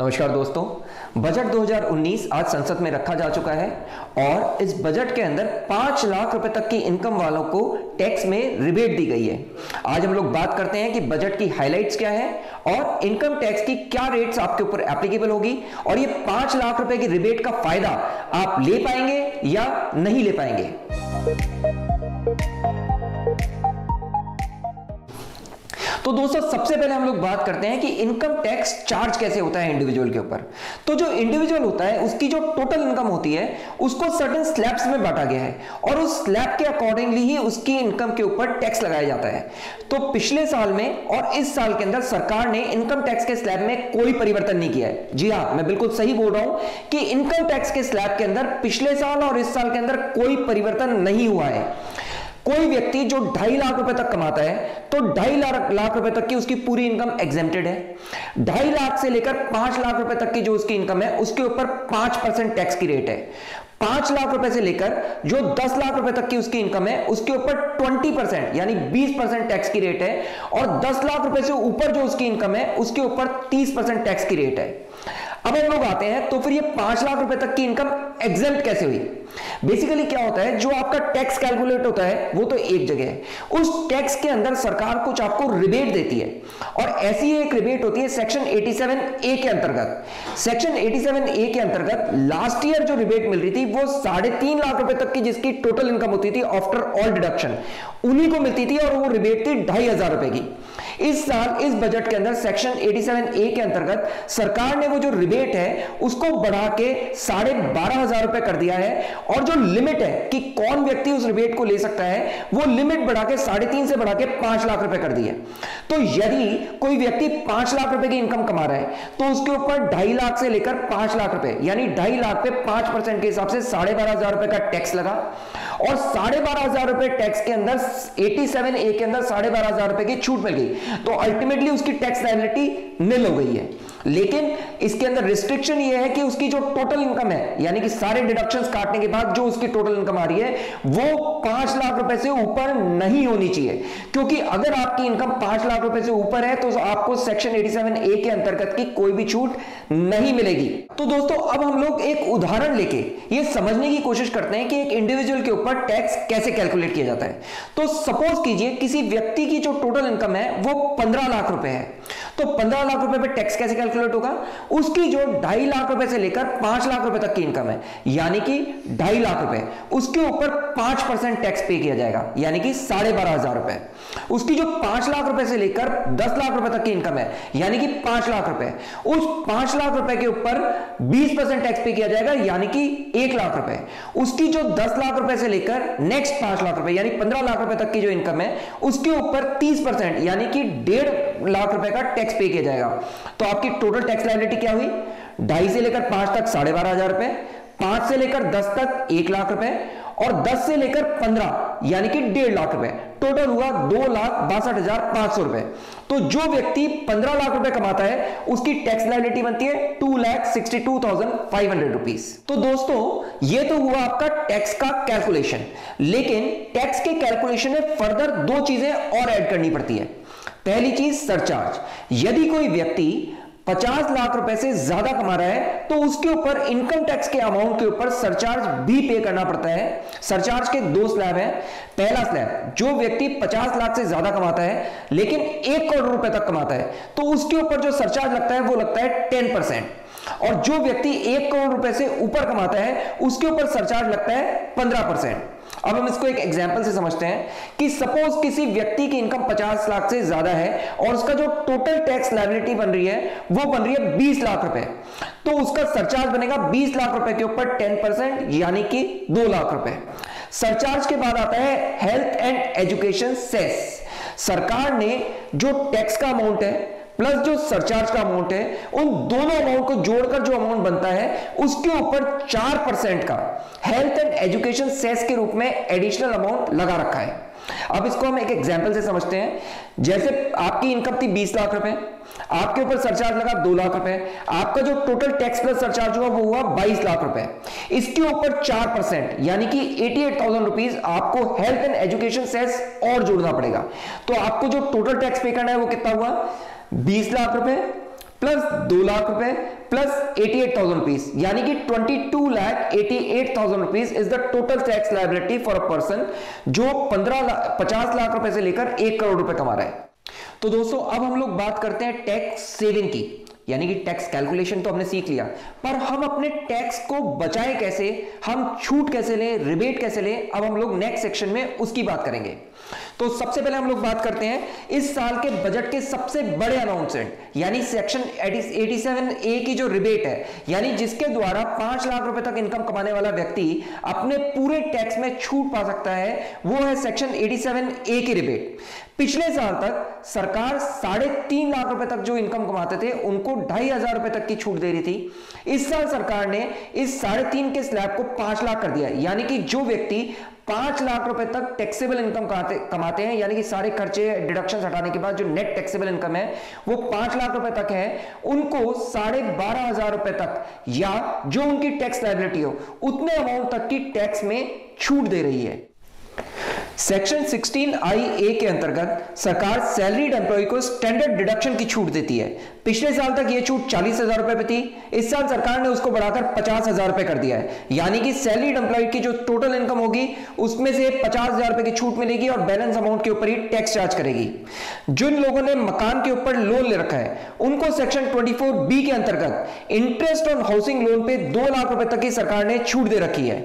नमस्कार दोस्तों, बजट 2019 आज संसद में रखा जा चुका है और इस बजट के अंदर 5 लाख रुपए तक की इनकम वालों को टैक्स में रिबेट दी गई है। आज हम लोग बात करते हैं कि बजट की हाइलाइट्स क्या है और इनकम टैक्स की क्या रेट्स आपके ऊपर एप्लीकेबल होगी और ये 5 लाख रुपए की रिबेट का फायदा आप ले पाएंगे या नहीं ले पाएंगे। तो दोस्तों, सबसे पहले हम लोग बात करते हैं कि इनकम टैक्स चार्ज कैसे होता है इंडिविजुअल के ऊपर। तो जो इंडिविजुअल होता है उसकी जो टोटल इनकम होती है उसको सर्टेन स्लैब्स में बांटा गया है और उस स्लैब के अकॉर्डिंगली ही उसकी इनकम के ऊपर टैक्स लगाया जाता है। तो पिछले साल में और इस साल के अंदर सरकार ने इनकम टैक्स के स्लैब में कोई परिवर्तन नहीं किया है। जी हाँ, मैं बिल्कुल सही बोल रहा हूं कि इनकम टैक्स के स्लैब के अंदर पिछले साल और इस साल के अंदर कोई परिवर्तन नहीं हुआ है। कोई व्यक्ति जो 2.5 लाख रुपए तक कमाता है तो 2.5 लाख रुपए तक की उसकी पूरी इनकम एग्जेम्प्टेड है। 2.5 लाख से लेकर 5 लाख रुपए तक की जो उसकी इनकम है उसके ऊपर 5% टैक्स की रेट है। 5 लाख रुपए से लेकर जो 10 लाख रुपए तक की उसकी इनकम है उसके ऊपर 20% यानी 20% टैक्स की रेट है और 10 लाख रुपए से ऊपर जो उसकी इनकम है उसके ऊपर 30% टैक्स की रेट है। अब हम लोग आते हैं तो फिर ये 5 लाख रुपए तक की इनकम एग्जेम्प्ट कैसे हुई। बेसिकली क्या होता है, जो आपका टैक्स कैलकुलेट होता है वो तो एक जगह है, उस टैक्स के अंदर सरकार कुछ आपको रिबेट देती है और ऐसी एक रिबेट होती है सेक्शन 87A के अंतर्गत। सेक्शन 87A के अंतर्गत लास्ट ईयर जो रिबेट मिल रही थी वो 3.5 लाख रुपए तक की जिसकी टोटल इनकम होती थी आफ्टर ऑल डिडक्शन, उन्हीं को मिलती थी और वो रिबेट थी 2,500 रुपए की। इस साल इस बजट के अंदर सेक्शन 87A के अंतर्गत सरकार ने वो जो रिबेट है उसको बढ़ा के 12,500 रुपए कर दिया है और जो लिमिट है कि कौन व्यक्ति उस रिबेट को ले सकता है वो लिमिट बढ़ा के 3.5 से बढ़ा के 5 लाख रुपए कर दी है। तो यदि कोई व्यक्ति 5 लाख रुपए की इनकम कमा रहा है तो उसके ऊपर 2.5 लाख से लेकर 5 लाख रुपए यानी 2.5 लाख पे 5% के हिसाब से 12,500 रुपए का टैक्स लगा और 12,500 रुपए टैक्स के अंदर 87A के अंदर 12,500 रुपए की छूट मिल गई। तो अल्टीमेटली उसकी टैक्स लायबिलिटी निल हो गई है। लेकिन इसके अंदर रिस्ट्रिक्शन ये है कि उसकी जो टोटल इनकम है यानी कि सारे डिडक्शंस काटने के बाद जो उसकी टोटल इनकम आ रही है वो 5 लाख रुपए से ऊपर नहीं होनी चाहिए, क्योंकि अगर आपकी इनकम 5 लाख रुपए से ऊपर है तो आपको सेक्शन 87A के अंतर्गत की कोई भी छूट नहीं मिलेगी। तो दोस्तों, अब हम लोग एक उदाहरण लेके ये समझने की कोशिश करते हैं कि एक इंडिविजुअल के ऊपर टैक्स कैसे कैलकुलेट किया जाता है। तो सपोज कीजिए किसी व्यक्ति की जो टोटल इनकम है वो 15 लाख रुपए है, तो 15 लाख रुपए पे टैक्स कैसे कैलकुलेट होगा। उसकी जो 2.5 लाख रुपए से लेकर 5 लाख रुपए तक की इनकम है यानी कि 2.5 लाख रुपए, उसके ऊपर 5% टैक्स पे किया जाएगा यानी कि 12,500 रुपए। उसकी जो 5 लाख रुपए से लेकर 10 लाख रुपए तक की इनकम है यानी कि 5 लाख रुपए, उस 5 लाख रुपए के ऊपर 20% टैक्स पे किया जाएगा यानी कि 1 लाख रुपए। उसकी जो 10 लाख रुपए से लेकर नेक्स्ट 5 लाख रुपए यानी 15 लाख रुपए तक की जो इनकम है उसके ऊपर 30% यानी कि 1.5 लाख रुपए का टैक्स पे किया जाएगा। तो आपकी टोटल टैक्स लायबिलिटी क्या हुई, 2.5 से लेकर 5 तक 12,500 रुपए, 5 से लेकर 10 तक 1 लाख रुपए और 10 से लेकर 15 यानी कि 1.5 लाख रुपए, टोटल हुआ 2,62,500 रुपए। तो जो व्यक्ति 15 लाख रुपए कमाता है उसकी टैक्स लायबिलिटी बनती है 2,62,500 रुपीस। तो दोस्तों, ये तो हुआ आपका टैक्स का कैलकुलेशन, लेकिन टैक्स के कैलकुलेशन में फर्दर 2 चीजें और ऐड करनी पड़ती है। पहली चीज सरचार्ज। यदि कोई व्यक्ति 50 लाख रुपए से ज्यादा कमा रहा है तो उसके ऊपर इनकम टैक्स के अमाउंट के ऊपर सरचार्ज भी पे करना पड़ता है। सरचार्ज के 2 स्लैब हैं। पहला स्लैब, जो व्यक्ति 50 लाख से ज्यादा कमाता है लेकिन 1 करोड़ रुपए तक कमाता है तो उसके ऊपर जो सरचार्ज लगता है वो लगता है 10%, और जो व्यक्ति 1 करोड़ रुपए से ऊपर कमाता है उसके ऊपर सरचार्ज लगता है 15%। अब हम इसको एक एग्जांपल से समझते हैं कि सपोज किसी व्यक्ति की इनकम 50 लाख से ज्यादा है और उसका जो टोटल टैक्स लायबिलिटी बन रही है वो बन रही है 20 लाख रुपए, तो उसका सरचार्ज बनेगा 20 लाख रुपए के ऊपर 10% यानी कि 2 लाख रुपए। सरचार्ज के बाद आता है हेल्थ एंड एजुकेशन सेस। सरकार ने जो टैक्स का अमाउंट है प्लस जो सरचार्ज का अमाउंट है, उन दोनों अमाउंट को जोड़कर जो अमाउंट बनता है उसके ऊपर 4% का हेल्थ एंड एजुकेशन सेस के रूप में एडिशनल अमाउंट लगा रखा है। अब इसको हम एक एग्जांपल से समझते हैं। जैसे आपकी इनकम थी 20 लाख रुपए, आपके ऊपर सरचार्ज लगा 2 लाख रुपए, आपका जो टोटल टैक्स प्लस सरचार्ज हुआ वो हुआ 22 लाख रुपए। इसके ऊपर 4% यानी कि 88,000 रुपीज आपको हेल्थ एंड एजुकेशन सेस और जोड़ना पड़ेगा। तो आपको जो टोटल टैक्स पे करना है वो कितना हुआ, 20 लाख रुपए प्लस 2 लाख रुपए प्लस 88,000 रुपीज, यानी कि 22,88,000 rupees is the total tax liability for a person जो 50 लाख रुपए से लेकर 1 करोड़ रुपए कमा रहा है। तो दोस्तों अब हम लोग बात करते हैं टैक्स सेविंग की, यानी कि टैक्स कैलकुलेशन तो हमने सीख लिया, पर हम अपने टैक्स को बचाएं कैसे, हम छूट कैसे लें, रिबेट कैसे लें, अब हम लोग नेक्स्ट सेक्शन में उसकी बात करेंगे। तो सबसे पहले हम लोग बात करते हैं इस साल के बजट के सबसे बड़े अनाउंसमेंट, यानी सेक्शन 87A की जो रिबेट है, यानी जिसके द्वारा 5 लाख रुपए तक इनकम कमाने वाला व्यक्ति अपने पूरे टैक्स में छूट पा सकता है, वो है सेक्शन 87A की रिबेट। पिछले साल तक सरकार 3.5 लाख रुपए तक जो इनकम कमाते थे उनको 2,500 रुपए तक की छूट दे रही थी। इस साल सरकार ने इस 3.5 के स्लैब को 5 लाख कर दिया, यानी कि जो व्यक्ति 5 लाख रुपए तक टैक्सेबल इनकम कमाते हैं, यानी कि सारे खर्चे डिडक्शन हटाने के बाद जो नेट टैक्सेबल इनकम है वो 5 लाख रुपए तक है, उनको 12,500 रुपए तक या जो उनकी टैक्स लायबिलिटी हो उतने अमाउंट तक की टैक्स में छूट दे रही है। सेक्शन 16IA के अंतर्गत सरकार सैलरीड एम्प्लॉय को स्टैंडर्ड डिडक्शन की छूट देती है। पिछले साल तक यह छूट 40,000 रुपए पे थी, इस साल सरकार ने उसको बढ़ाकर 50,000 रुपए कर दिया है, यानी कि सैलरीड एम्प्लॉय की जो टोटल इनकम होगी उसमें से 50,000 रुपए की छूट मिलेगी और बैलेंस अमाउंट के ऊपर ही टैक्स चार्ज करेगी। जिन लोगों ने मकान के ऊपर लोन ले रखा है उनको सेक्शन 24B के अंतर्गत इंटरेस्ट ऑन हाउसिंग लोन पे 2 लाख रुपए तक की सरकार ने छूट दे रखी है।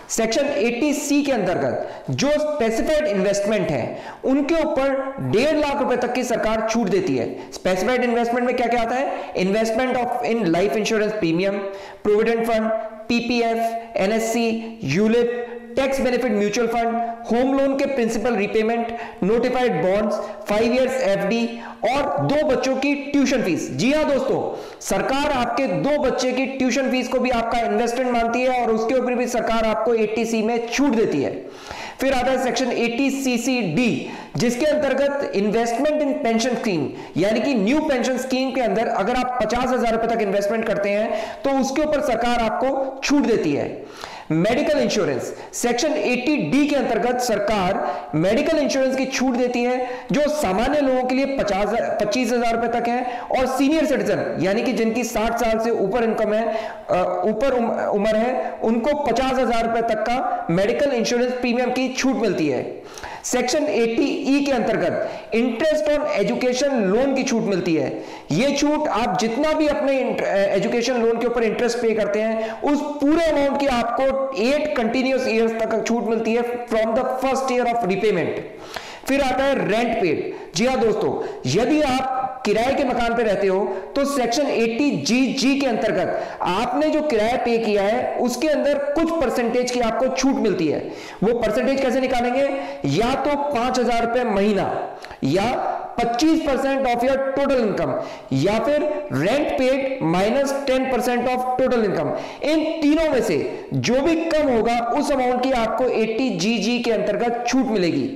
सेक्शन 80C के अंतर्गत जो स्पेसिफाइड इन्वेस्टमेंट है उनके ऊपर 1.5 लाख रुपए तक की सरकार छूट देती है। स्पेसिफाइड इन्वेस्टमेंट में क्या क्या आता है? Investment of in life insurance premium, provident fund, PPF, NSC, ULIP, tax benefit mutual fund, home loan के principal repayment, notified bonds, 5 years FD और 2 बच्चों की ट्यूशन फीस। जी हां दोस्तों, सरकार आपके 2 बच्चे की ट्यूशन फीस को भी आपका इन्वेस्टमेंट मानती है और उसके ऊपर भी सरकार आपको 80C में छूट देती है। फिर आता है सेक्शन 80CCD, जिसके अंतर्गत इन्वेस्टमेंट इन पेंशन स्कीम, यानी कि न्यू पेंशन स्कीम के अंदर अगर आप 50,000 रुपए तक इन्वेस्टमेंट करते हैं तो उसके ऊपर सरकार आपको छूट देती है। मेडिकल इंश्योरेंस, सेक्शन 80D के अंतर्गत सरकार मेडिकल इंश्योरेंस की छूट देती है जो सामान्य लोगों के लिए 25,000 रुपए तक है और सीनियर सिटीजन यानी कि जिनकी 60 साल से ऊपर इनकम है, ऊपर उम्र है, उनको 50,000 रुपए तक का मेडिकल इंश्योरेंस प्रीमियम की छूट मिलती है। सेक्शन 80E के अंतर्गत इंटरेस्ट ऑन एजुकेशन लोन की छूट मिलती है। यह छूट आप जितना भी अपने एजुकेशन लोन के ऊपर इंटरेस्ट पे करते हैं उस पूरे अमाउंट की आपको 8 कंटिन्यूअस ईयर्स तक छूट मिलती है from the first year of repayment. फिर आता है रेंट पेड। जी हां दोस्तों, यदि आप किराए के मकान पे रहते हो तो सेक्शन 80G के अंतर्गत आपने जो किराया पे किया है उसके अंदर कुछ परसेंटेज की आपको छूट मिलती है। वो परसेंटेज कैसे निकालेंगे? या तो 5,000 रुपए महीना या 25% ऑफ योर टोटल इनकम या फिर rent paid minus 10% of total income. इन तीनों में से जो भी कम होगा उस अमाउंट की आपको 80G के अंतर्गत छूट मिलेगी।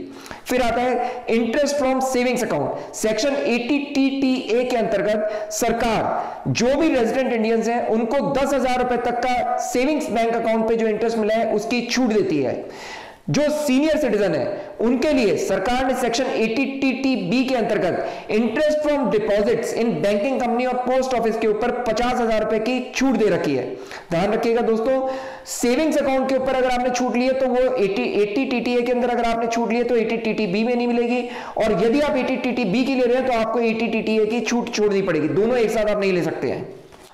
फिर आता है interest from savings account. Section 80TTA के अंतर्गत सरकार जो भी रेजिडेंट इंडियंस हैं उनको 10,000 रुपए तक का सेविंग्स बैंक अकाउंट पे जो इंटरेस्ट मिला है उसकी छूट देती है। जो सीनियर सिटीजन है उनके लिए सरकार ने सेक्शन 80TTB के अंतर्गत interest from deposits in banking company और पोस्ट ऑफिस के ऊपर 50,000 रुपए की छूट दे रखी है। ध्यान रखिएगा दोस्तों, सेविंग्स अकाउंट के ऊपर अगर आपने छूट ली है तो वो 80TTA के अंदर अगर आपने छूट ली है तो 80TTB में नहीं मिलेगी, और यदि आप 80TTB की ले रहे हैं तो आपको 80TTA की छूट छोड़नी पड़ेगी। दोनों एक साथ आप नहीं ले सकते हैं।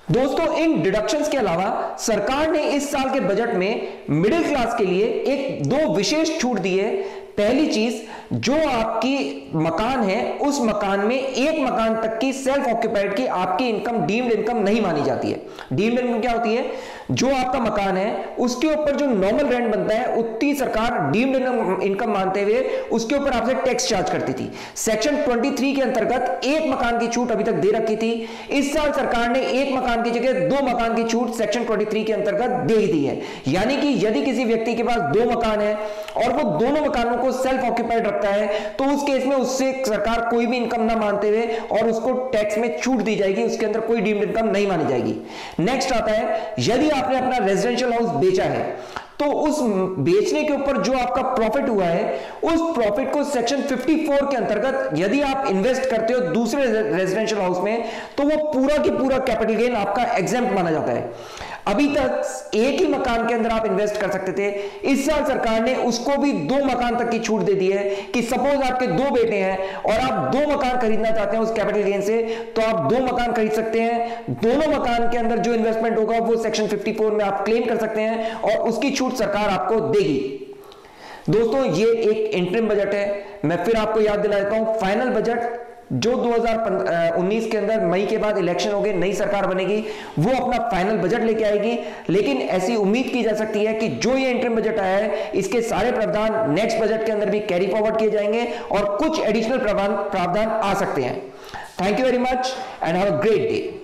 दोस्तों, इन डिडक्शंस के अलावा सरकार ने इस साल के बजट में मिडिल क्लास के लिए 2 विशेष छूट दी है। पहली चीज, जो आपकी मकान है उस मकान में एक मकान तक की सेल्फ ऑक्यूपाइड की आपकी इनकम डीम्ड इनकम नहीं मानी जाती है। डीम्ड इनकम क्या होती है? जो आपका मकान है उसके ऊपर जो नॉर्मल रेंट बनता है उतनी सरकार डीम्ड इनकम मानते हुए उसके ऊपर आपसे टैक्स चार्ज करती थी। सेक्शन 23 के अंतर्गत एक मकान की छूट अभी तक दे रखी थी। इस साल सरकार ने एक मकान की जगह 2 मकान की छूट सेक्शन 23 के अंतर्गत दे दी है। यानी कि यदि किसी व्यक्ति के पास 2 मकान है और वो दोनों मकानों को सेल्फ ऑक्यूपाइड रखता है तो उस केस में उससे सरकार कोई भी इनकम ना मानते हुए और उसको टैक्स में छूट दी जाएगी, उसके अंदर कोई डीम्ड इनकम नहीं मानी जाएगी। नेक्स्ट आता है, यदि आपने अपना रेजिडेंशियल हाउस बेचा है तो तो उस बेचने के ऊपर जो आपका प्रॉफिट हुआ है, उस प्रॉफिट को सेक्शन 54 के अंतर्गत यदि आप इन्वेस्ट करते हो दूसरे रेजिडेंशियल हाउस में, तो वो पूरा की पूरा कैपिटल गेन आपका एग्जेम्प्ट माना जाता है। अभी तक एक ही मकान के अंदर आप इन्वेस्ट कर सकते थे, इस साल सरकार ने उसको भी 2 मकान तक की छूट दे दी है कि सपोज आपके 2 बेटे हैं और आप 2 मकान खरीदना चाहते हैं उस कैपिटल गेन से, तो आप 2 मकान खरीद सकते हैं। दोनों मकान के अंदर जो इन्वेस्टमेंट होगा वो सेक्शन 54 में आप क्लेम कर सकते हैं और उसकी छूट सरकार आपको देगी। दोस्तों, ये एक इंटरिम बजट है। मैं फिर आपको याद दिला देता हूं, फाइनल बजट जो 2019 के अंदर मई के बाद इलेक्शन हो गए, नई सरकार बनेगी, वो अपना फाइनल बजट लेके आएगी। लेकिन ऐसी उम्मीद की जा सकती है कि जो ये इंटरिम बजट आया है, इसके सारे प्रावधान नेक्स्ट बजट के अंदर भी कैरी फॉरवर्ड किए जाएंगे और कुछ एडिशनल प्रावधान आ सकते हैं। Thank you very much and have a great day.